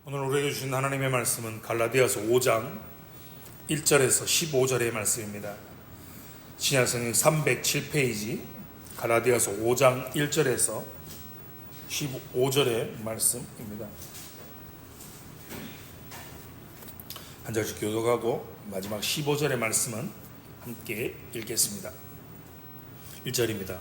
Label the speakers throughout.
Speaker 1: 오늘 우리에게 주신 하나님의 말씀은 갈라디아서 5장 1절에서 15절의 말씀입니다. 신약성경 307페이지 갈라디아서 5장 1절에서 15절의 말씀입니다. 한 절씩 교독하고 마지막 15절의 말씀은 함께 읽겠습니다. 1절입니다.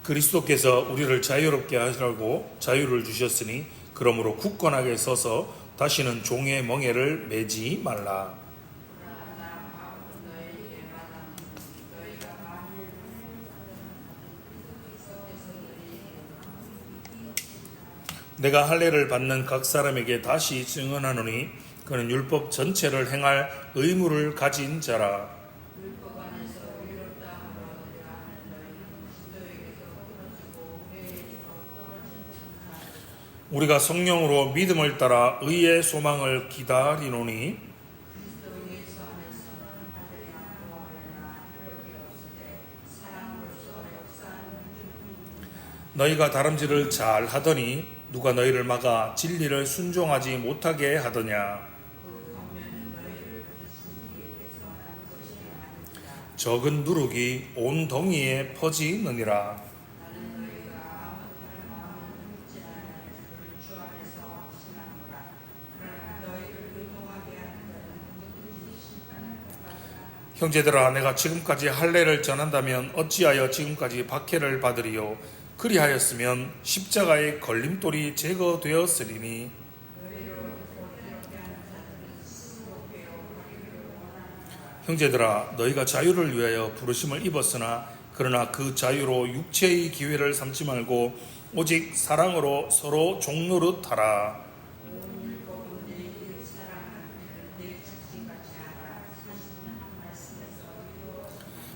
Speaker 1: 그리스도께서 우리를 자유롭게 하시라고 자유를 주셨으니 그러므로 굳건하게 서서 다시는 종의 멍에를 매지 말라. 내가 할례를 받는 각 사람에게 다시 증언하노니 그는 율법 전체를 행할 의무를 가진 자라. 우리가 성령으로 믿음을 따라 의의 소망을 기다리노니 너희가 다름질을 잘 하더니 누가 너희를 막아 진리를 순종하지 못하게 하더냐. 적은 누룩이 온 동이에 퍼지느니라. 형제들아, 내가 지금까지 할례를 전한다면 어찌하여 지금까지 박해를 받으리요. 그리하였으면 십자가의 걸림돌이 제거되었으리니. 형제들아, 너희가 자유를 위하여 부르심을 입었으나 그러나 그 자유로 육체의 기회를 삼지 말고 오직 사랑으로 서로 종노릇 하라.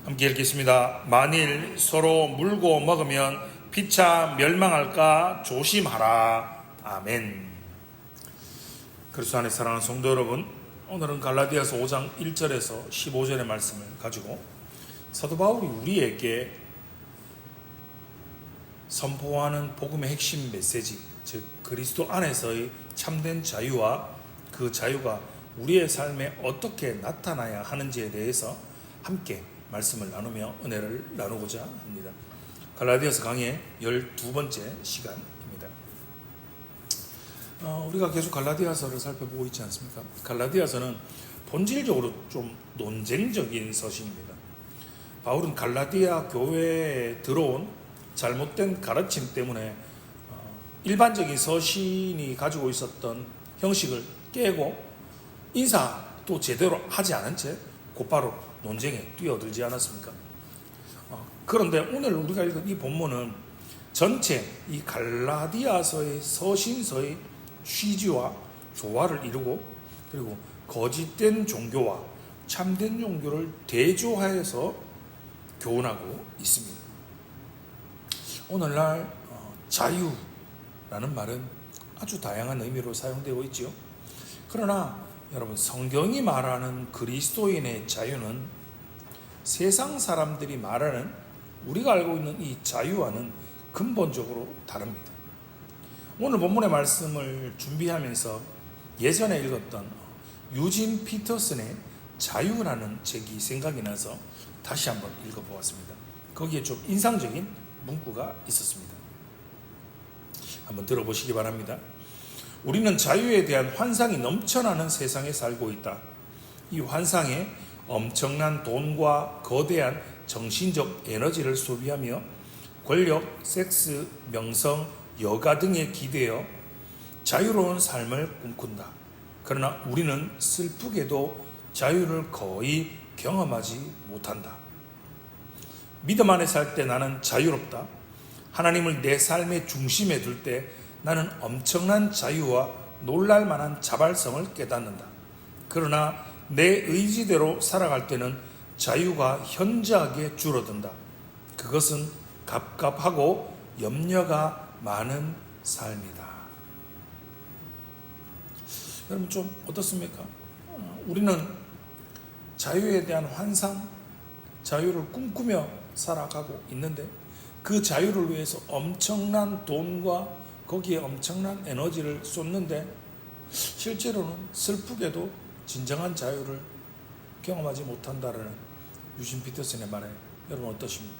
Speaker 1: 함께 읽겠습니다. 만일 서로 물고 먹으면 피차 멸망할까 조심하라. 아멘. 그리스도 안에 사랑하는 성도 여러분, 오늘은 갈라디아서 5장 1절에서 15절의 말씀을 가지고 사도 바울이 우리에게 선포하는 복음의 핵심 메시지, 즉 그리스도 안에서의 참된 자유와 그 자유가 우리의 삶에 어떻게 나타나야 하는지에 대해서 함께 말씀을 나누며 은혜를 나누고자 합니다. 갈라디아서 강의 12번째 시간입니다. 우리가 계속 갈라디아서를 살펴보고 있지 않습니까? 갈라디아서는 본질적으로 좀 논쟁적인 서신입니다. 바울은 갈라디아 교회에 들어온 잘못된 가르침 때문에 일반적인 서신이 가지고 있었던 형식을 깨고 인사도 제대로 하지 않은 채 곧바로 논쟁에 뛰어들지 않았습니까? 그런데 오늘 우리가 읽은 이 본문은 전체 이 갈라디아서의 서신서의 취지와 조화를 이루고 그리고 거짓된 종교와 참된 종교를 대조하여서 교훈하고 있습니다. 오늘날 자유라는 말은 아주 다양한 의미로 사용되고 있지요. 그러나 여러분, 성경이 말하는 그리스도인의 자유는 세상 사람들이 말하는 우리가 알고 있는 이 자유와는 근본적으로 다릅니다. 오늘 본문의 말씀을 준비하면서 예전에 읽었던 유진 피터슨의 자유라는 책이 생각이 나서 다시 한번 읽어보았습니다. 거기에 좀 인상적인 문구가 있었습니다. 한번 들어보시기 바랍니다. 우리는 자유에 대한 환상이 넘쳐나는 세상에 살고 있다. 이 환상에 엄청난 돈과 거대한 정신적 에너지를 소비하며 권력, 섹스, 명성, 여가 등에 기대어 자유로운 삶을 꿈꾼다. 그러나 우리는 슬프게도 자유를 거의 경험하지 못한다. 믿음 안에 살 때 나는 자유롭다. 하나님을 내 삶의 중심에 둘 때 나는 엄청난 자유와 놀랄만한 자발성을 깨닫는다. 그러나 내 의지대로 살아갈 때는 자유가 현저하게 줄어든다. 그것은 갑갑하고 염려가 많은 삶이다. 여러분, 좀 어떻습니까? 우리는 자유에 대한 환상, 자유를 꿈꾸며 살아가고 있는데 그 자유를 위해서 엄청난 돈과 거기에 엄청난 에너지를 쏟는데 실제로는 슬프게도 진정한 자유를 경험하지 못한다라는 유진 피터슨의 말에 여러분 어떠십니까?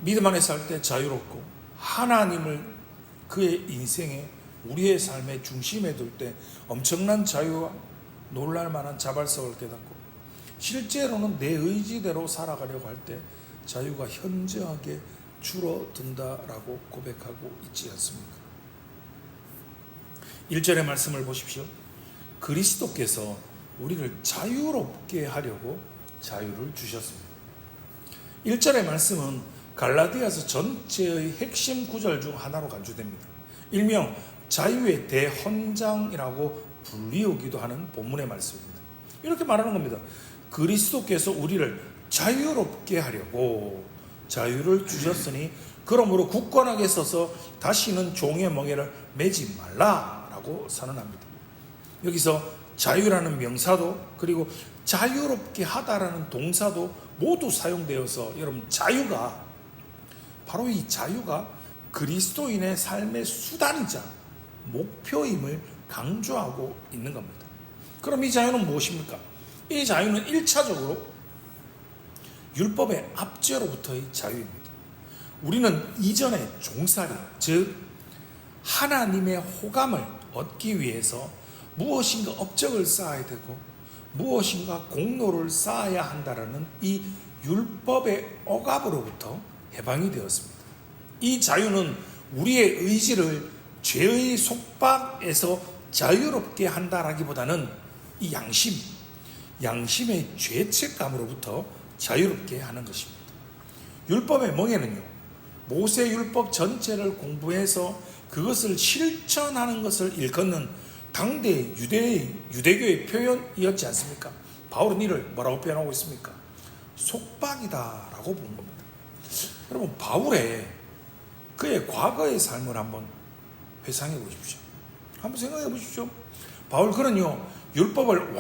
Speaker 1: 믿음 안에 살 때 자유롭고 하나님을 그의 인생에 우리의 삶의 중심에 둘 때 엄청난 자유와 놀랄만한 자발성을 깨닫고 실제로는 내 의지대로 살아가려고 할 때 자유가 현저하게 줄어든다라고 고백하고 있지 않습니까? 1절의 말씀을 보십시오. 그리스도께서 우리를 자유롭게 하려고 자유를 주셨습니다. 1절의 말씀은 갈라디아서 전체의 핵심 구절 중 하나로 간주됩니다. 일명 자유의 대헌장이라고 불리우기도 하는 본문의 말씀입니다. 이렇게 말하는 겁니다. 그리스도께서 우리를 자유롭게 하려고 자유를 주셨으니 그러므로 굳건하게 서서 다시는 종의 멍에를 매지 말라라고 선언합니다. 여기서 자유라는 명사도 그리고 자유롭게 하다라는 동사도 모두 사용되어서 여러분 자유가 바로 이 자유가 그리스도인의 삶의 수단이자 목표임을 강조하고 있는 겁니다. 그럼 이 자유는 무엇입니까? 이 자유는 1차적으로 율법의 압제로부터의 자유입니다. 우리는 이전의 종살이, 즉 하나님의 호감을 얻기 위해서 무엇인가 업적을 쌓아야 되고 무엇인가 공로를 쌓아야 한다라는 이 율법의 억압으로부터 해방이 되었습니다. 이 자유는 우리의 의지를 죄의 속박에서 자유롭게 한다라기보다는 이 양심의 죄책감으로부터 자유롭게 하는 것입니다. 율법의 멍에는요, 모세 율법 전체를 공부해서 그것을 실천하는 것을 일컫는 당대 유대교의 표현이었지 않습니까? 바울은 이를 뭐라고 표현하고 있습니까? 속박이다라고 보는 겁니다. 여러분, 그의 과거의 삶을 한번 회상해 보십시오. 한번 생각해 보십시오. 바울 그는요, 율법을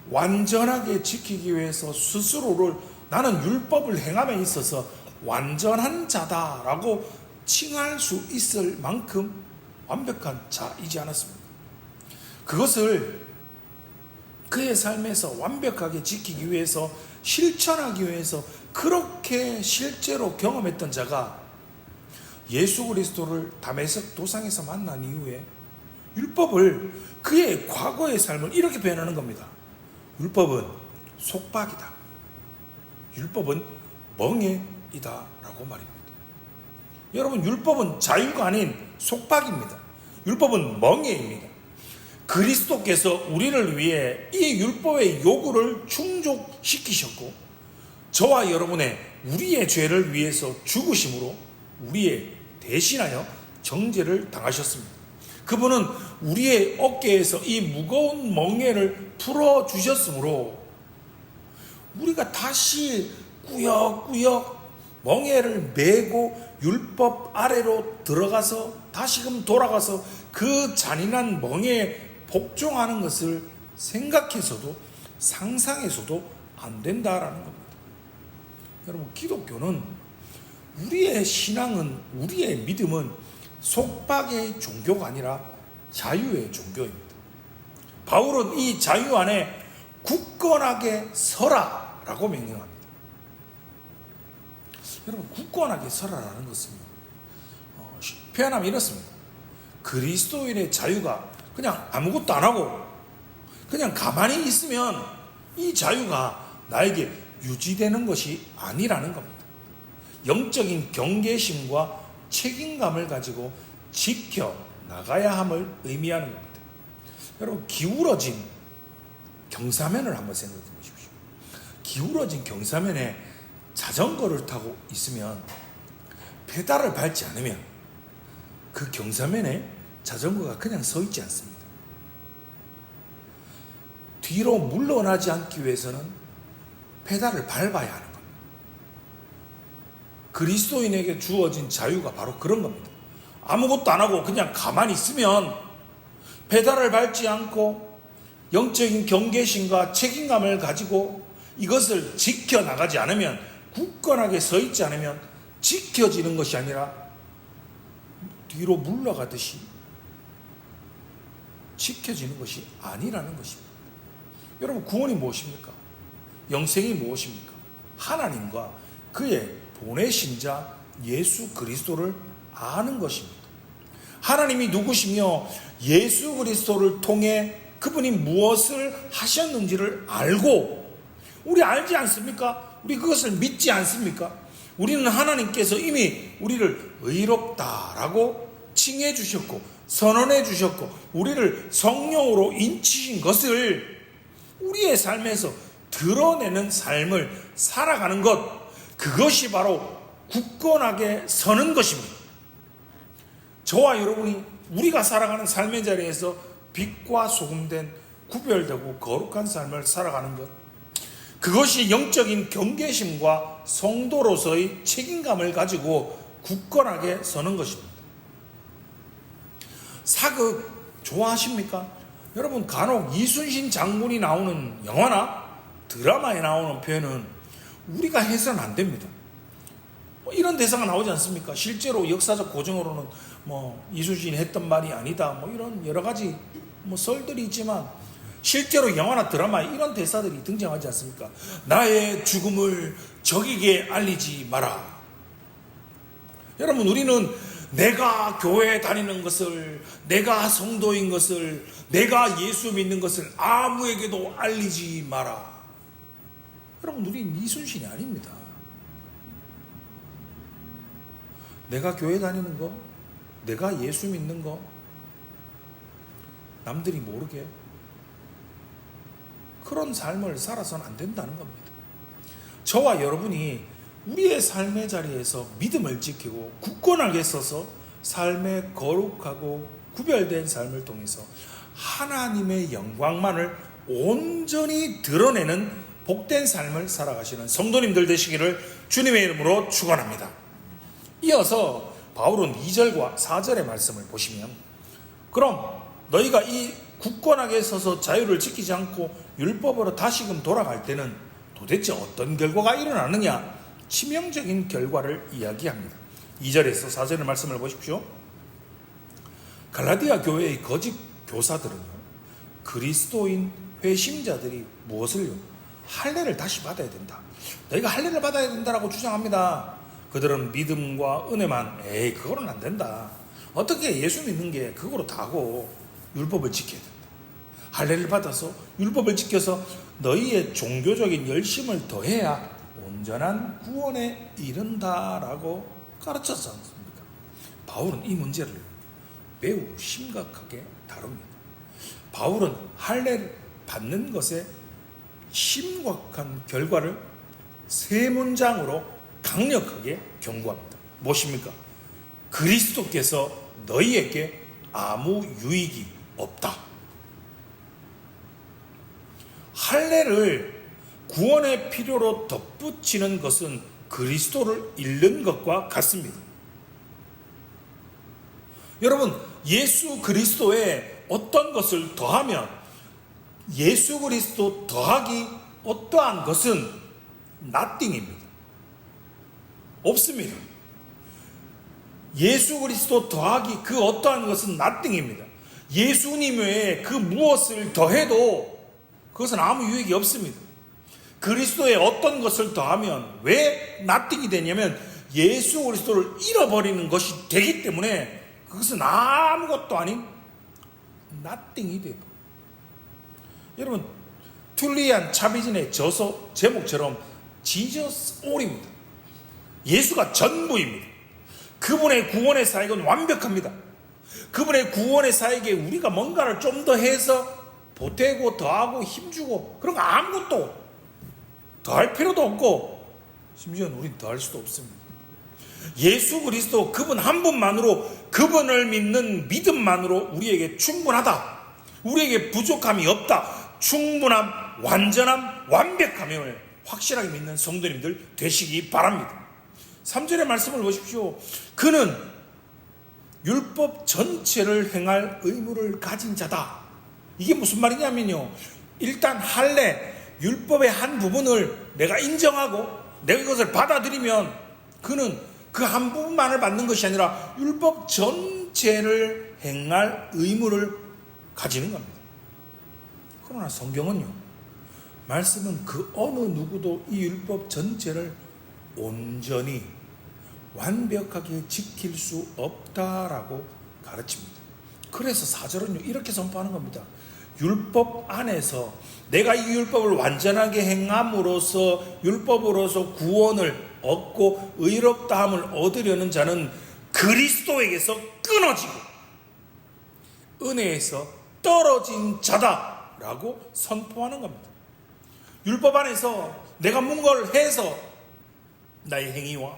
Speaker 1: 완전하게 지키기 위해서 스스로를 나는 율법을 행함에 있어서 완전한 자다라고 칭할 수 있을 만큼 완벽한 자이지 않았습니까? 그것을 그의 삶에서 완벽하게 지키기 위해서 실천하기 위해서 그렇게 실제로 경험했던 자가 예수 그리스도를 다메섹 도상에서 만난 이후에 율법을 그의 과거의 삶을 이렇게 표현하는 겁니다. 율법은 속박이다. 율법은 멍에이다 라고 말입니다. 여러분, 율법은 자유가 아닌 속박입니다. 율법은 멍에입니다. 그리스도께서 우리를 위해 이 율법의 요구를 충족시키셨고 저와 여러분의 우리의 죄를 위해서 죽으심으로 우리의 대신하여 정죄를 당하셨습니다. 그분은 우리의 어깨에서 이 무거운 멍에를 풀어주셨으므로 우리가 다시 꾸역꾸역 멍에를 메고 율법 아래로 들어가서 다시금 돌아가서 그 잔인한 멍에에 복종하는 것을 생각해서도 상상해서도 안 된다라는 겁니다. 여러분, 기독교는 우리의 신앙은, 우리의 믿음은 속박의 종교가 아니라 자유의 종교입니다. 바울은 이 자유 안에 굳건하게 서라라고 명령합니다. 여러분, 굳건하게 서라라는 것은 표현하면 이렇습니다. 그리스도인의 자유가 그냥 아무것도 안 하고 그냥 가만히 있으면 이 자유가 나에게 유지되는 것이 아니라는 겁니다. 영적인 경계심과 책임감을 가지고 지켜나가야 함을 의미하는 겁니다. 여러분, 기울어진 경사면을 한번 생각해 보십시오. 기울어진 경사면에 자전거를 타고 있으면 페달을 밟지 않으면 그 경사면에 자전거가 그냥 서 있지 않습니다. 뒤로 물러나지 않기 위해서는 페달을 밟아야 하는 겁니다. 그리스도인에게 주어진 자유가 바로 그런 겁니다. 아무것도 안 하고 그냥 가만히 있으면 페달을 밟지 않고 영적인 경계심과 책임감을 가지고 이것을 지켜나가지 않으면, 굳건하게 서 있지 않으면 지켜지는 것이 아니라 뒤로 물러가듯이 지켜지는 것이 아니라는 것입니다. 여러분, 구원이 무엇입니까? 영생이 무엇입니까? 하나님과 그의 보내신 자 예수 그리스도를 아는 것입니다. 하나님이 누구시며 예수 그리스도를 통해 그분이 무엇을 하셨는지를 알고, 우리 알지 않습니까? 우리 그것을 믿지 않습니까? 우리는 하나님께서 이미 우리를 의롭다라고 칭해 주셨고 선언해 주셨고 우리를 성령으로 인치신 것을 우리의 삶에서 드러내는 삶을 살아가는 것, 그것이 바로 굳건하게 서는 것입니다. 저와 여러분이 우리가 살아가는 삶의 자리에서 빛과 소금된 구별되고 거룩한 삶을 살아가는 것, 그것이 영적인 경계심과 성도로서의 책임감을 가지고 굳건하게 서는 것입니다. 사극 좋아하십니까? 여러분, 간혹 이순신 장군이 나오는 영화나 드라마에 나오는 표현은 우리가 해서는 안 됩니다. 이런 대사가 나오지 않습니까? 실제로 역사적 고증으로는 이순신이 했던 말이 아니다, 이런 여러 가지 설들이 있지만, 실제로 영화나 드라마에 이런 대사들이 등장하지 않습니까? 나의 죽음을 적에게 알리지 마라. 여러분, 우리는 내가 교회에 다니는 것을, 내가 성도인 것을, 내가 예수 믿는 것을 아무에게도 알리지 마라. 여러분, 우리는 이순신이 아닙니다. 내가 교회 다니는 거, 내가 예수 믿는 거 남들이 모르게, 그런 삶을 살아서는 안 된다는 겁니다. 저와 여러분이 우리의 삶의 자리에서 믿음을 지키고 굳건하게 서서 삶의 거룩하고 구별된 삶을 통해서 하나님의 영광만을 온전히 드러내는 복된 삶을 살아가시는 성도님들 되시기를 주님의 이름으로 축원합니다. 이어서 바울은 2절과 4절의 말씀을 보시면, 그럼 너희가 이 굳건하게 서서 자유를 지키지 않고 율법으로 다시금 돌아갈 때는 도대체 어떤 결과가 일어나느냐? 치명적인 결과를 이야기합니다. 2절에서 4절의 말씀을 보십시오. 갈라디아 교회의 거짓 교사들은요, 그리스도인 회심자들이 무엇을요? 할례를 다시 받아야 된다, 너희가 할례를 받아야 된다라고 주장합니다. 그들은 믿음과 은혜만, 그거는 안 된다. 어떻게 예수 믿는 게 그거로 다고 율법을 지켜야 된다. 할례를 받아서 율법을 지켜서 너희의 종교적인 열심을 더해야 온전한 구원에 이른다라고 가르쳤지 않습니까? 바울은 이 문제를 매우 심각하게 다룹니다. 바울은 할례를 받는 것에 심각한 결과를 세 문장으로 강력하게 경고합니다. 무엇입니까? 그리스도께서 너희에게 아무 유익이 없다. 할례를 구원의 필요로 덧붙이는 것은 그리스도를 잃는 것과 같습니다. 여러분, 예수 그리스도에 어떤 것을 더하면 예수 그리스도 더하기 어떠한 것은 nothing입니다. 없습니다. 예수 그리스도 더하기 그 어떠한 것은 nothing입니다. 예수님 외에 그 무엇을 더해도 그것은 아무 유익이 없습니다. 그리스도에 어떤 것을 더하면 왜 nothing이 되냐면 예수 그리스도를 잃어버리는 것이 되기 때문에 그것은 아무것도 아닌 nothing이 되고, 여러분, 툴리안 차비진의 저서 제목처럼 Jesus all입니다. 예수가 전부입니다. 그분의 구원의 사역은 완벽합니다. 그분의 구원의 사역에 우리가 뭔가를 좀 더 해서 보태고 더하고 힘주고 그런 거 아무것도 더할 필요도 없고, 심지어는 우린 더할 수도 없습니다. 예수 그리스도 그분 한 분만으로, 그분을 믿는 믿음만으로 우리에게 충분하다, 우리에게 부족함이 없다, 충분함, 완전함, 완벽함을 확실하게 믿는 성도님들 되시기 바랍니다. 3절의 말씀을 보십시오. 그는 율법 전체를 행할 의무를 가진 자다. 이게 무슨 말이냐면요, 일단 할례, 율법의 한 부분을 내가 인정하고 내가 이것을 받아들이면 그는 그 한 부분만을 받는 것이 아니라 율법 전부 전체를 행할 의무를 가지는 겁니다. 그러나 성경은요, 말씀은 그 어느 누구도 이 율법 전체를 온전히 완벽하게 지킬 수 없다라고 가르칩니다. 그래서 4절은요 이렇게 선포하는 겁니다. 율법 안에서 내가 이 율법을 완전하게 행함으로써 율법으로서 구원을 얻고 의롭다함을 얻으려는 자는 그리스도에게서 끊어지고 은혜에서 떨어진 자다라고 선포하는 겁니다. 율법 안에서 내가 뭔가를 해서 나의 행위와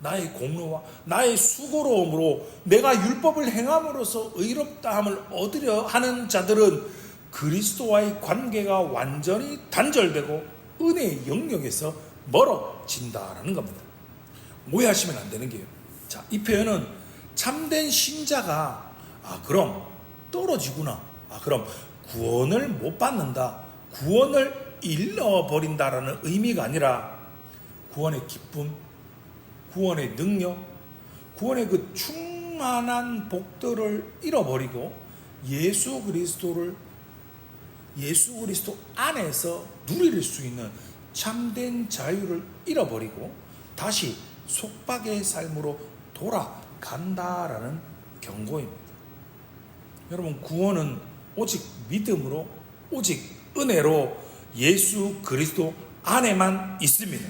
Speaker 1: 나의 공로와 나의 수고로움으로 내가 율법을 행함으로써 의롭다함을 얻으려 하는 자들은 그리스도와의 관계가 완전히 단절되고 은혜의 영역에서 멀어진다라는 겁니다. 오해하시면 안 되는 게요. 자, 이 표현은 참된 신자가 그럼 떨어지구나. 그럼 구원을 못 받는다. 구원을 잃어버린다라는 의미가 아니라 구원의 기쁨, 구원의 능력, 구원의 그 충만한 복들을 잃어버리고 예수 그리스도 안에서 누릴 수 있는 참된 자유를 잃어버리고 다시 속박의 삶으로 돌아간다라는 경고입니다. 여러분, 구원은 오직 믿음으로, 오직 은혜로 예수 그리스도 안에만 있습니다.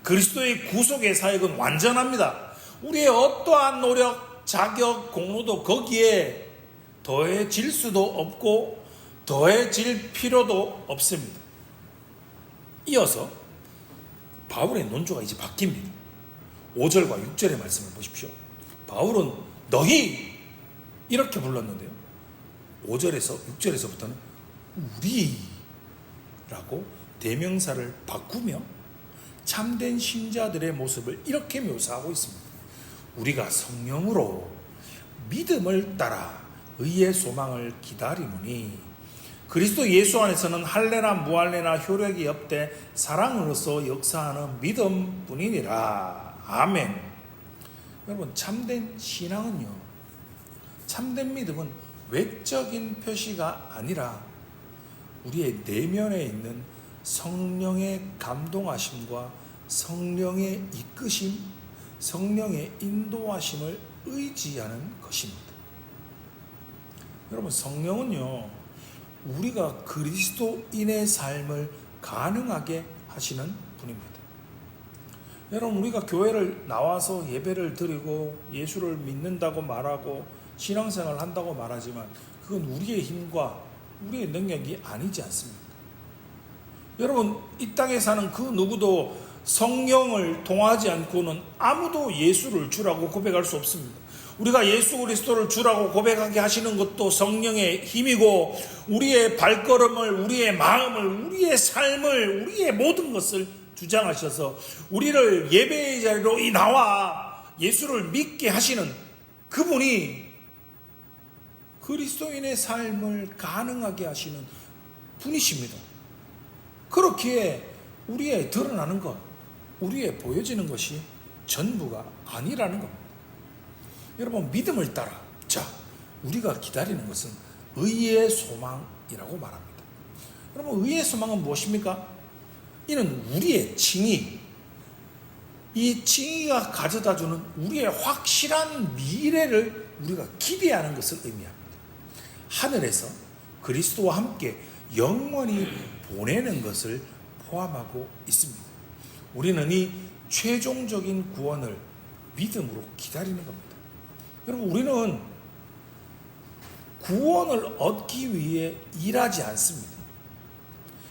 Speaker 1: 그리스도의 구속의 사역은 완전합니다. 우리의 어떠한 노력, 자격, 공로도 거기에 더해질 수도 없고 더해질 필요도 없습니다. 이어서 바울의 논조가 이제 바뀝니다. 5절과 6절의 말씀을 보십시오. 바울은 너희 이렇게 불렀는데요, 5절에서 6절에서부터는 우리라고 대명사를 바꾸며 참된 신자들의 모습을 이렇게 묘사하고 있습니다. 우리가 성령으로 믿음을 따라 의의 소망을 기다리노니 그리스도 예수 안에서는 할례나 무할례나 효력이 없되 사랑으로서 역사하는 믿음뿐이니라. 아멘. 여러분, 참된 신앙은요, 참된 믿음은 외적인 표시가 아니라 우리의 내면에 있는 성령의 감동하심과 성령의 이끄심, 성령의 인도하심을 의지하는 것입니다. 여러분, 성령은요, 우리가 그리스도인의 삶을 가능하게 하시는 분입니다. 여러분, 우리가 교회를 나와서 예배를 드리고 예수를 믿는다고 말하고 신앙생활을 한다고 말하지만 그건 우리의 힘과 우리의 능력이 아니지 않습니까? 여러분, 이 땅에 사는 그 누구도 성령을 통하지 않고는 아무도 예수를 주라고 고백할 수 없습니다. 우리가 예수 그리스도를 주라고 고백하게 하시는 것도 성령의 힘이고, 우리의 발걸음을, 우리의 마음을, 우리의 삶을, 우리의 모든 것을 주장하셔서 우리를 예배의 자리로 나와 예수를 믿게 하시는 그분이 그리스도인의 삶을 가능하게 하시는 분이십니다. 그렇기에 우리의 드러나는 것, 우리의 보여지는 것이 전부가 아니라는 겁니다. 여러분, 믿음을 따라, 우리가 기다리는 것은 의의 소망이라고 말합니다. 여러분, 의의 소망은 무엇입니까? 이는 우리의 칭의, 이 칭의가 가져다주는 우리의 확실한 미래를 우리가 기대하는 것을 의미합니다. 하늘에서 그리스도와 함께 영원히 보내는 것을 포함하고 있습니다. 우리는 이 최종적인 구원을 믿음으로 기다리는 겁니다. 여러분, 우리는 구원을 얻기 위해 일하지 않습니다.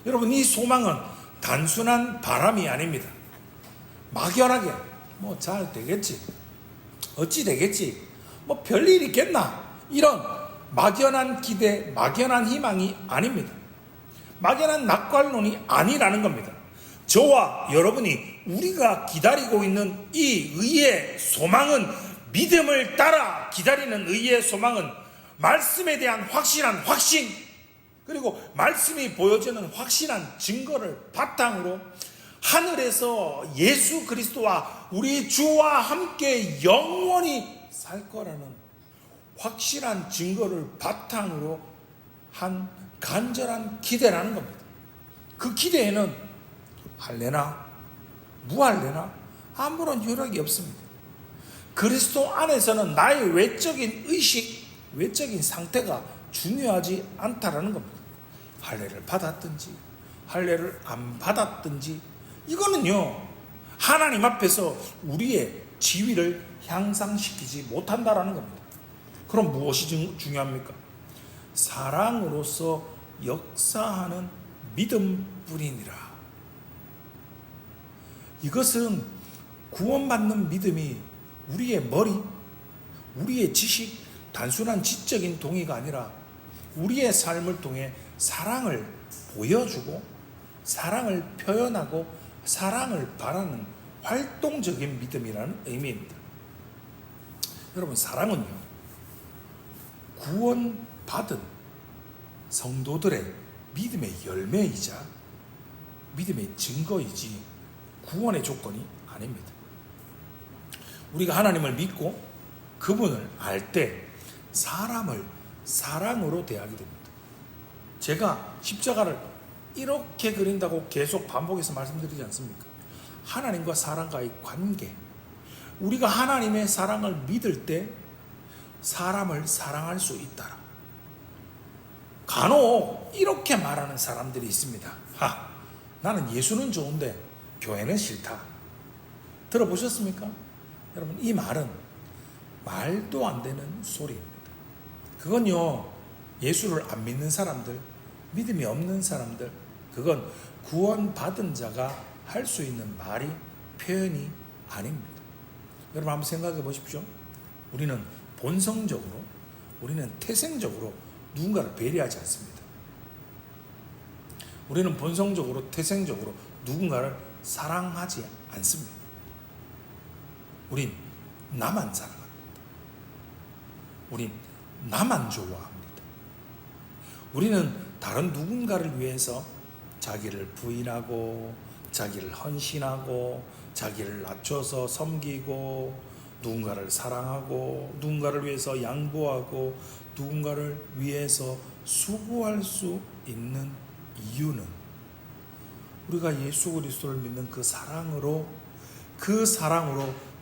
Speaker 1: 여러분, 이 소망은 단순한 바람이 아닙니다. 막연하게 잘 되겠지, 어찌 되겠지, 별일 있겠나, 이런 막연한 기대, 막연한 희망이 아닙니다. 막연한 낙관론이 아니라는 겁니다. 저와 여러분이 우리가 기다리고 있는 이 의의 소망은, 믿음을 따라 기다리는 의의 소망은 말씀에 대한 확실한 확신, 그리고 말씀이 보여주는 확실한 증거를 바탕으로 하늘에서 예수 그리스도와 우리 주와 함께 영원히 살 거라는 확실한 증거를 바탕으로 한 간절한 기대라는 겁니다. 그 기대에는 할래나 무할래나 아무런 효력이 없습니다. 그리스도 안에서는 나의 외적인 의식, 외적인 상태가 중요하지 않다라는 겁니다. 할례를 받았든지 할례를 안 받았든지 이거는요, 하나님 앞에서 우리의 지위를 향상시키지 못한다라는 겁니다. 그럼 무엇이 중요합니까? 사랑으로서 역사하는 믿음뿐이니라. 이것은 구원받는 믿음이 우리의 머리, 우리의 지식, 단순한 지적인 동의가 아니라 우리의 삶을 통해 사랑을 보여주고 사랑을 표현하고 사랑을 바라는 활동적인 믿음이라는 의미입니다. 여러분, 사랑은요, 구원받은 성도들의 믿음의 열매이자 믿음의 증거이지 구원의 조건이 아닙니다. 우리가 하나님을 믿고 그분을 알 때 사람을 사랑으로 대하게 됩니다. 제가 십자가를 이렇게 그린다고 계속 반복해서 말씀드리지 않습니까? 하나님과 사람과의 관계, 우리가 하나님의 사랑을 믿을 때 사람을 사랑할 수 있다라. 간혹 이렇게 말하는 사람들이 있습니다. 나는 예수는 좋은데 교회는 싫다. 들어보셨습니까? 여러분, 이 말은 말도 안 되는 소리입니다. 그건요, 예수를 안 믿는 사람들, 믿음이 없는 사람들, 그건 구원받은 자가 할 수 있는 말이, 표현이 아닙니다. 여러분, 한번 생각해 보십시오. 우리는 본성적으로, 우리는 태생적으로 누군가를 배려하지 않습니다. 우리는 본성적으로, 태생적으로 누군가를 사랑하지 않습니다. 우린 나만 사랑합니다. 우린 나만 좋아합니다. 우리는 다른 누군가를 위해서 자기를 부인하고 자기를 헌신하고 자기를 낮춰서 섬기고 누군가를 사랑하고 누군가를 위해서 양보하고 누군가를 위해서 수고할 수 있는 이유는 우리가 예수 그리스도를 믿는 그 사랑으로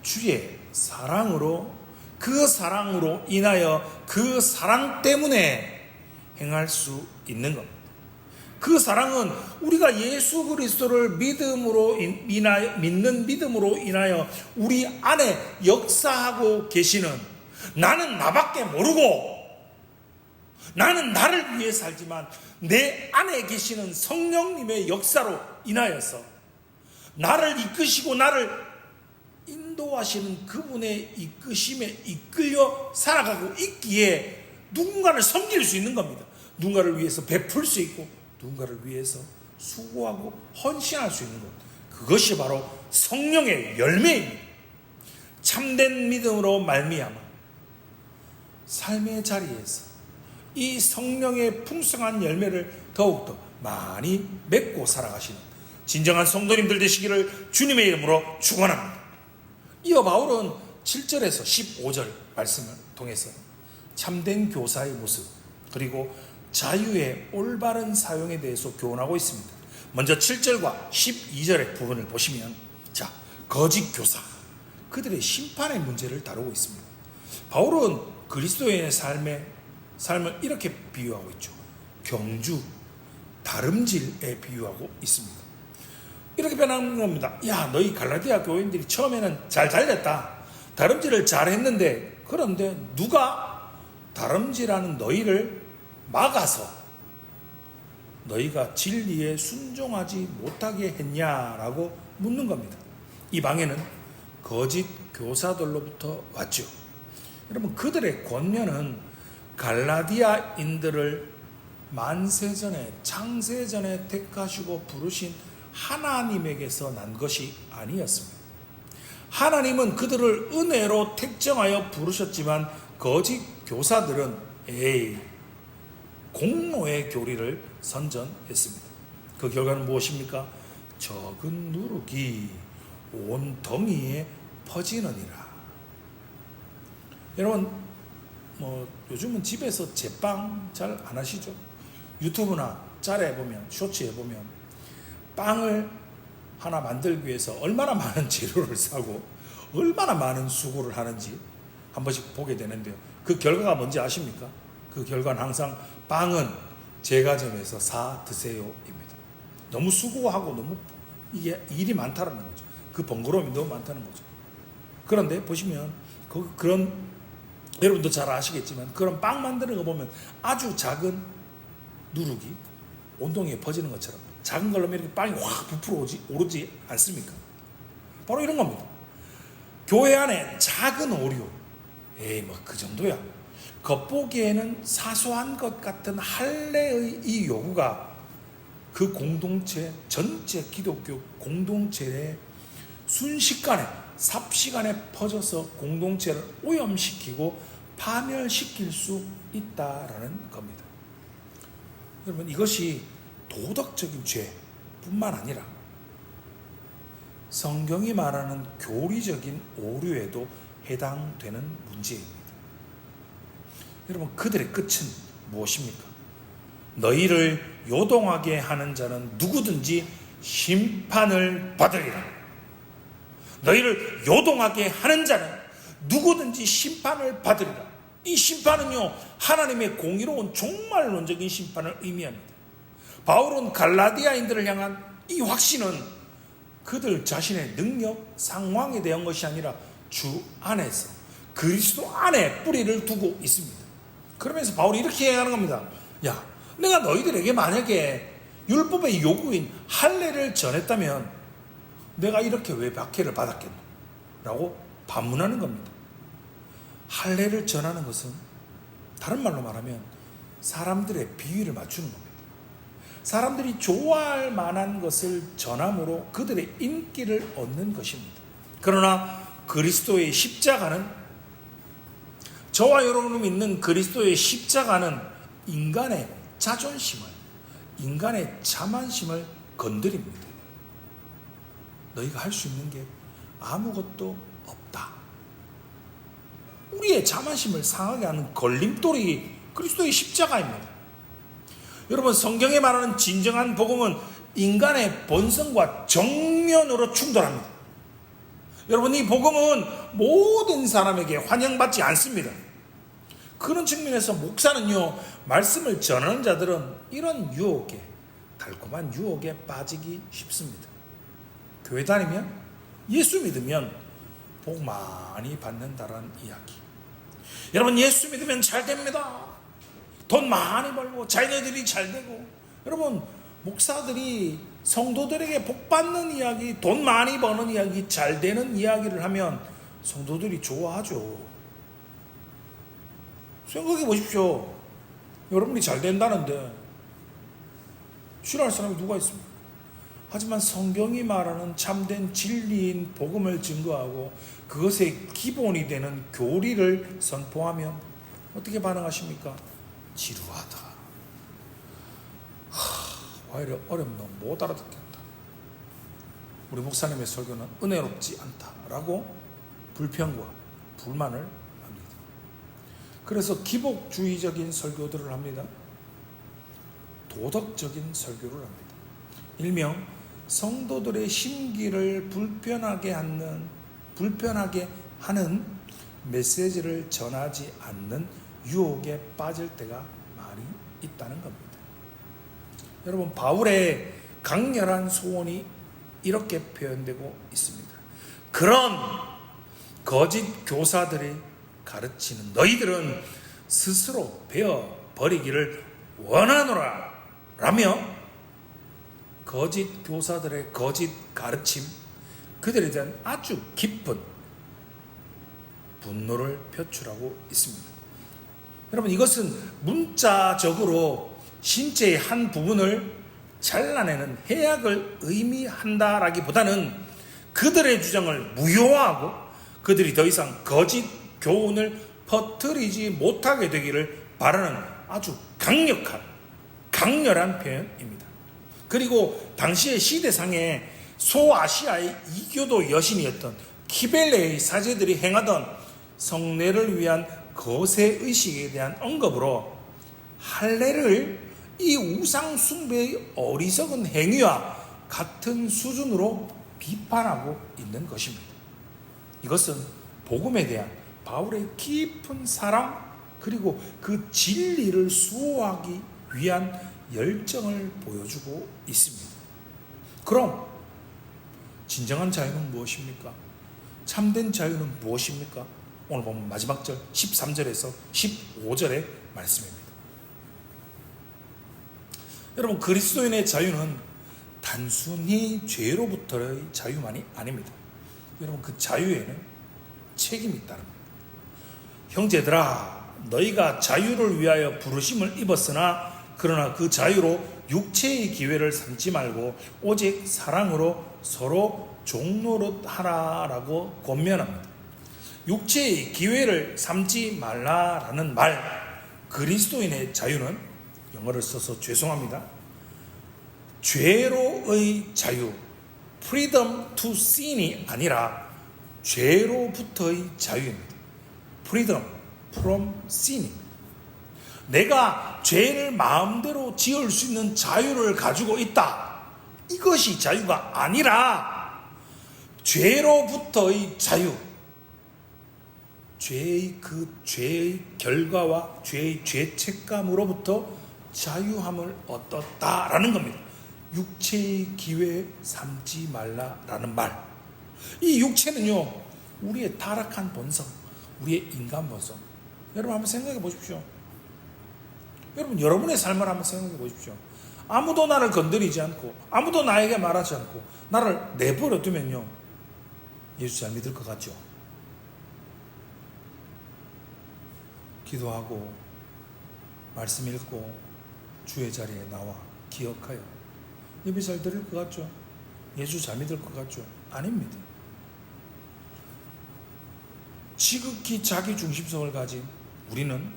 Speaker 1: 주의 사랑으로 그 사랑으로 인하여 그 사랑 때문에 행할 수 있는 겁니다. 그 사랑은 우리가 예수 그리스도를 믿는 믿음으로 인하여 우리 안에 역사하고 계시는, 나는 나밖에 모르고 나는 나를 위해 살지만 내 안에 계시는 성령님의 역사로 인하여서 나를 이끄시고 나를 인도하시는 그분의 이끄심에 이끌려 살아가고 있기에 누군가를 섬길 수 있는 겁니다. 누군가를 위해서 베풀 수 있고 누군가를 위해서 수고하고 헌신할 수 있는 것, 그것이 바로 성령의 열매입니다. 참된 믿음으로 말미암아 삶의 자리에서 이 성령의 풍성한 열매를 더욱더 많이 맺고 살아가시는 진정한 성도님들 되시기를 주님의 이름으로 축원합니다. 이어 바울은 7절에서 15절 말씀을 통해서 참된 교사의 모습, 그리고 자유의 올바른 사용에 대해서 교훈하고 있습니다. 먼저 7절과 12절의 부분을 보시면, 거짓 교사, 그들의 심판의 문제를 다루고 있습니다. 바울은 그리스도인의 삶을 이렇게 비유하고 있죠. 경주, 다름질에 비유하고 있습니다. 이렇게 변하는 겁니다. 너희 갈라디아 교인들이 처음에는 잘 달렸다, 다름질을 잘 했는데, 그런데 누가 다름질하는 너희를 막아서 너희가 진리에 순종하지 못하게 했냐라고 묻는 겁니다. 이 방해는 거짓 교사들로부터 왔죠. 여러분, 그들의 권면은 갈라디아인들을 만세전에, 창세전에 택하시고 부르신 하나님에게서 난 것이 아니었습니다. 하나님은 그들을 은혜로 택정하여 부르셨지만 거짓 교사들은 공로의 교리를 선전했습니다. 그 결과는 무엇입니까? 적은 누룩이 온 덩이에 퍼지느니라. 여러분, 요즘은 집에서 제빵 잘 안 하시죠? 유튜브나 짤에 보면, 쇼츠에 보면 빵을 하나 만들기 위해서 얼마나 많은 재료를 사고 얼마나 많은 수고를 하는지 한 번씩 보게 되는데요. 그 결과가 뭔지 아십니까? 그 결과는 항상 빵은 제과점에서 사 드세요입니다. 너무 수고하고 너무 이게 일이 많다는 거죠. 그 번거로움이 너무 많다는 거죠. 그런데 보시면 그런, 여러분도 잘 아시겠지만 그런 빵 만드는 거 보면 아주 작은 누룩이 온동이에 퍼지는 것처럼 작은 걸로 이렇게 빵이 확 부풀어 오르지 않습니까? 바로 이런 겁니다. 교회 안에 작은 오류, 뭐 그 정도야. 겉보기에는 사소한 것 같은 할례의 이 요구가 그 공동체, 전체 기독교 공동체의 순식간에, 삽시간에 퍼져서 공동체를 오염시키고 파멸시킬 수 있다라는 겁니다. 여러분, 이것이 도덕적인 죄뿐만 아니라 성경이 말하는 교리적인 오류에도 해당되는 문제입니다. 여러분, 그들의 끝은 무엇입니까? 너희를 요동하게 하는 자는 누구든지 심판을 받으리라. 너희를 요동하게 하는 자는 누구든지 심판을 받으리라. 이 심판은요, 하나님의 공의로운 종말론적인 심판을 의미합니다. 바울은 갈라디아인들을 향한 이 확신은 그들 자신의 능력, 상황에 대한 것이 아니라 주 안에서, 그리스도 안에 뿌리를 두고 있습니다. 그러면서 바울이 이렇게 얘기하는 겁니다. 야, 내가 너희들에게 만약에 율법의 요구인 할례를 전했다면 내가 이렇게 왜 박해를 받았겠노? 라고 반문하는 겁니다. 할례를 전하는 것은 다른 말로 말하면 사람들의 비위를 맞추는 겁니다. 사람들이 좋아할 만한 것을 전함으로 그들의 인기를 얻는 것입니다. 그러나 그리스도의 십자가는, 저와 여러분이 믿는 그리스도의 십자가는 인간의 자존심을, 인간의 자만심을 건드립니다. 너희가 할 수 있는 게 아무것도 없다. 우리의 자만심을 상하게 하는 걸림돌이 그리스도의 십자가입니다. 여러분, 성경에 말하는 진정한 복음은 인간의 본성과 정면으로 충돌합니다. 여러분, 이 복음은 모든 사람에게 환영받지 않습니다. 그런 측면에서 목사는요, 말씀을 전하는 자들은 이런 유혹에, 달콤한 유혹에 빠지기 쉽습니다. 교회 다니면, 예수 믿으면 복 많이 받는다라는 이야기. 여러분, 예수 믿으면 잘 됩니다. 돈 많이 벌고 자녀들이 잘 되고. 여러분, 목사들이 성도들에게 복 받는 이야기, 돈 많이 버는 이야기, 잘 되는 이야기를 하면 성도들이 좋아하죠. 생각해 보십시오. 여러분이 잘 된다는데 싫어할 사람이 누가 있습니까? 하지만 성경이 말하는 참된 진리인 복음을 증거하고 그것의 기본이 되는 교리를 선포하면 어떻게 반응하십니까? 지루하다. 오히려 어렵노, 못 알아듣겠다. 우리 목사님의 설교는 은혜롭지 않다라고 불평과 불만을 합니다. 그래서 기복주의적인 설교들을 합니다. 도덕적인 설교를 합니다. 일명 성도들의 심기를 불편하게 하는 메시지를 전하지 않는 유혹에 빠질 때가 많이 있다는 겁니다. 여러분, 바울의 강렬한 소원이 이렇게 표현되고 있습니다. 그런 거짓 교사들이 가르치는 너희들은 스스로 베어버리기를 원하노라 라며 거짓 교사들의 거짓 가르침, 그들에 대한 아주 깊은 분노를 표출하고 있습니다. 여러분, 이것은 문자적으로 신체의 한 부분을 잘라내는 해약을 의미한다라기보다는 그들의 주장을 무효화하고 그들이 더 이상 거짓 교훈을 퍼뜨리지 못하게 되기를 바라는 아주 강렬한 표현입니다. 그리고 당시의 시대상에 소아시아의 이교도 여신이었던 키벨레의 사제들이 행하던 성례를 위한 거세의식에 대한 언급으로 할례를 이 우상 숭배의 어리석은 행위와 같은 수준으로 비판하고 있는 것입니다. 이것은 복음에 대한 바울의 깊은 사랑 그리고 그 진리를 수호하기 위한 열정을 보여주고 있습니다. 그럼 진정한 자유는 무엇입니까? 참된 자유는 무엇입니까? 오늘 보면 마지막 절 13절에서 15절의 말씀입니다. 여러분, 그리스도인의 자유는 단순히 죄로부터의 자유만이 아닙니다. 여러분, 그 자유에는 책임이 따릅니다. 형제들아, 너희가 자유를 위하여 부르심을 입었으나 그러나 그 자유로 육체의 기회를 삼지 말고 오직 사랑으로 서로 종노릇하라라고 권면합니다. 육체의 기회를 삼지 말라라는 말, 그리스도인의 자유는 영어를 써서 죄송합니다. 죄로의 자유, freedom to sin이 아니라 죄로부터의 자유입니다. freedom from sin입니다. 내가 죄를 마음대로 지을 수 있는 자유를 가지고 있다. 이것이 자유가 아니라 죄로부터의 자유. 죄의 결과와 죄의 죄책감으로부터 자유함을 얻었다라는 겁니다. 육체의 기회 삼지 말라라는 말. 이 육체는요, 우리의 타락한 본성, 우리의 인간 본성. 여러분 한번 생각해 보십시오. 여러분, 여러분의 삶을 한번 생각해 보십시오. 아무도 나를 건드리지 않고 아무도 나에게 말하지 않고 나를 내버려 두면요, 예수 잘 믿을 것 같죠? 기도하고 말씀 읽고 주의 자리에 나와 기억하여 예배 잘 드릴 것 같죠? 예수 잘 믿을 것 같죠? 아닙니다. 지극히 자기 중심성을 가진 우리는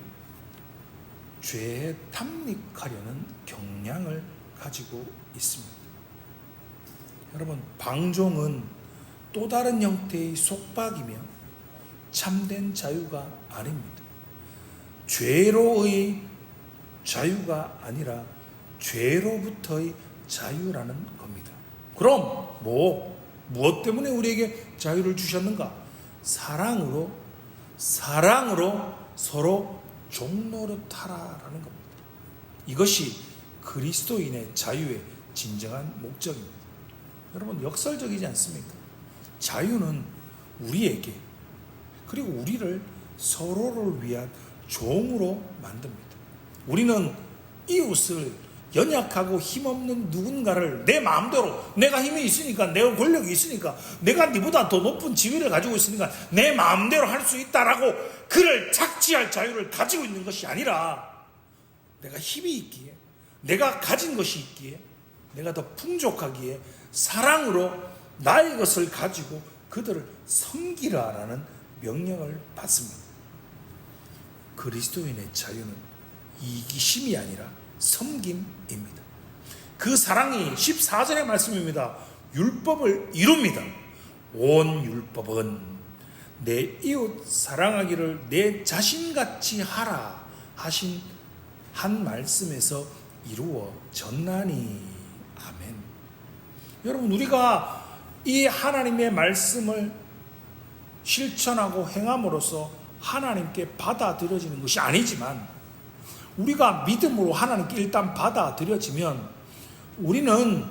Speaker 1: 죄에 탐닉하려는 경향을 가지고 있습니다. 여러분, 방종은 또 다른 형태의 속박이며 참된 자유가 아닙니다. 죄로의 자유가 아니라 죄로부터의 자유라는 겁니다. 그럼 무엇 때문에 우리에게 자유를 주셨는가? 사랑으로 서로 종노릇하라라는 겁니다. 이것이 그리스도인의 자유의 진정한 목적입니다. 여러분, 역설적이지 않습니까? 자유는 우리에게 그리고 우리를 서로를 위한 종으로 만듭니다. 우리는 이웃을 연약하고 힘없는 누군가를 내 마음대로, 내가 힘이 있으니까, 내가 권력이 있으니까, 내가 네보다 더 높은 지위를 가지고 있으니까 내 마음대로 할 수 있다라고 그를 착취할 자유를 가지고 있는 것이 아니라, 내가 힘이 있기에, 내가 가진 것이 있기에, 내가 더 풍족하기에 사랑으로 나의 것을 가지고 그들을 섬기라라는 명령을 받습니다. 그리스도인의 자유는 이기심이 아니라 섬김입니다. 그 사랑이 14절의 말씀입니다. 율법을 이룹니다. 온 율법은 내 이웃 사랑하기를 내 자신같이 하라 하신 한 말씀에서 이루어졌나니. 아멘. 여러분, 우리가 이 하나님의 말씀을 실천하고 행함으로써 하나님께 받아들여지는 것이 아니지만, 우리가 믿음으로 하나님께 일단 받아들여지면 우리는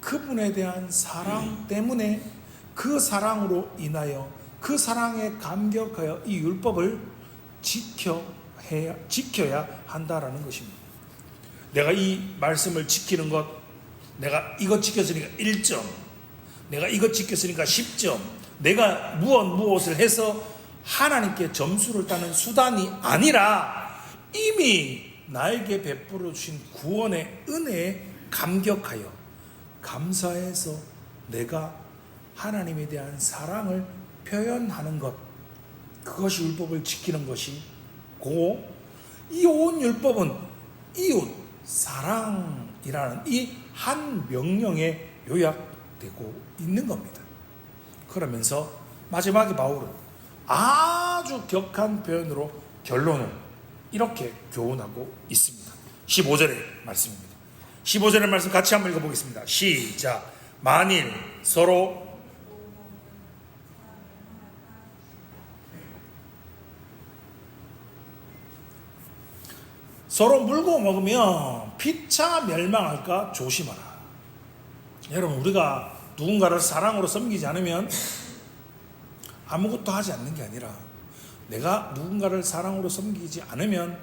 Speaker 1: 그분에 대한 사랑 때문에 그 사랑으로 인하여 그 사랑에 감격하여 이 율법을 지켜야 한다라는 것입니다. 내가 이 말씀을 지키는 것, 내가 이것 지켰으니까 1점, 내가 이것 지켰으니까 10점, 내가 무엇을 해서 하나님께 점수를 따는 수단이 아니라 이미 나에게 베풀어 주신 구원의 은혜에 감격하여 감사해서 내가 하나님에 대한 사랑을 표현하는 것, 그것이 율법을 지키는 것이고, 이 온 율법은 이웃 사랑이라는 이 한 명령에 요약되고 있는 겁니다. 그러면서 마지막에 바울은 아주 격한 표현으로 결론을 이렇게 교훈하고 있습니다. 15절의 말씀입니다. 15절의 말씀 같이 한번 읽어보겠습니다. 시작. 만일 서로 물고 먹으면 피차 멸망할까 조심하라. 여러분, 우리가 누군가를 사랑으로 섬기지 않으면 아무것도 하지 않는 게 아니라, 내가 누군가를 사랑으로 섬기지 않으면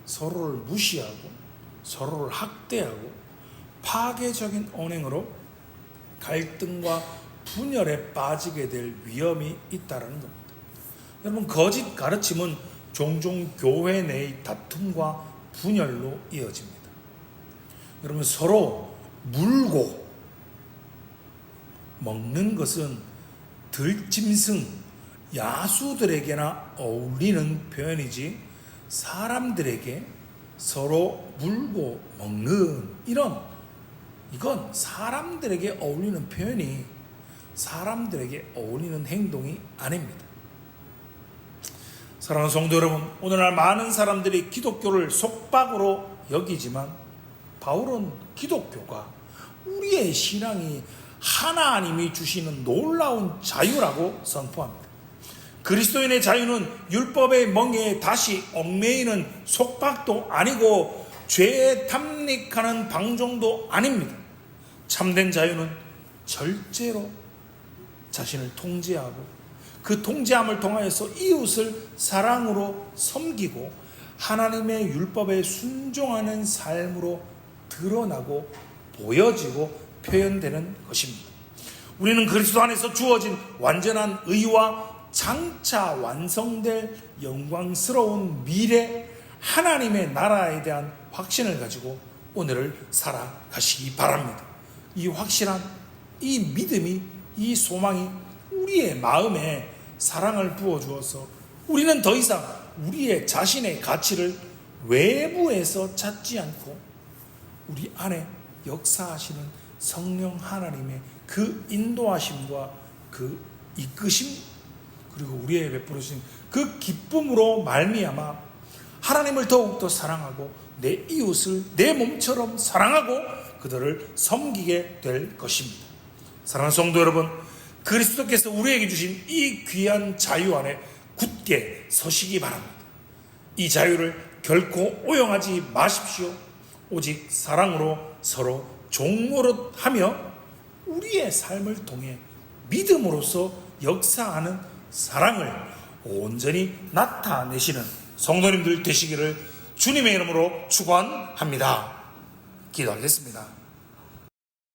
Speaker 1: 서로를 무시하고 서로를 학대하고 파괴적인 언행으로 갈등과 분열에 빠지게 될 위험이 있다는 겁니다. 여러분, 거짓 가르침은 종종 교회 내의 다툼과 분열로 이어집니다. 여러분, 서로 물고 먹는 것은 들짐승, 야수들에게나 어울리는 표현이지, 사람들에게 서로 물고 먹는 이건 사람들에게 어울리는 표현이 사람들에게 어울리는 행동이 아닙니다. 사랑하는 성도 여러분, 오늘날 많은 사람들이 기독교를 속박으로 여기지만 바울은 기독교가 우리의 신앙이 하나님이 주시는 놀라운 자유라고 선포합니다. 그리스도인의 자유는 율법의 멍에에 다시 얽매이는 속박도 아니고 죄에 탐닉하는 방종도 아닙니다. 참된 자유는 절제로 자신을 통제하고 그 통제함을 통하여서 이웃을 사랑으로 섬기고 하나님의 율법에 순종하는 삶으로 드러나고 보여지고 표현되는 것입니다. 우리는 그리스도 안에서 주어진 완전한 의와 장차 완성될 영광스러운 미래 하나님의 나라에 대한 확신을 가지고 오늘을 살아가시기 바랍니다. 이 확실한 이 믿음이, 이 소망이 우리의 마음에 사랑을 부어주어서 우리는 더 이상 우리의 자신의 가치를 외부에서 찾지 않고 우리 안에 역사하시는 성령 하나님의 그 인도하심과 그 이끄심, 그리고 우리의 베풀으신 그 기쁨으로 말미암아 하나님을 더욱더 사랑하고 내 이웃을 내 몸처럼 사랑하고 그들을 섬기게 될 것입니다. 사랑하는 성도 여러분, 그리스도께서 우리에게 주신 이 귀한 자유 안에 굳게 서시기 바랍니다. 이 자유를 결코 오용하지 마십시오. 오직 사랑으로 서로 종노릇하며 우리의 삶을 통해 믿음으로써 역사하는 사랑을 온전히 나타내시는 성도님들 되시기를 주님의 이름으로 축원합니다. 기도하겠습니다.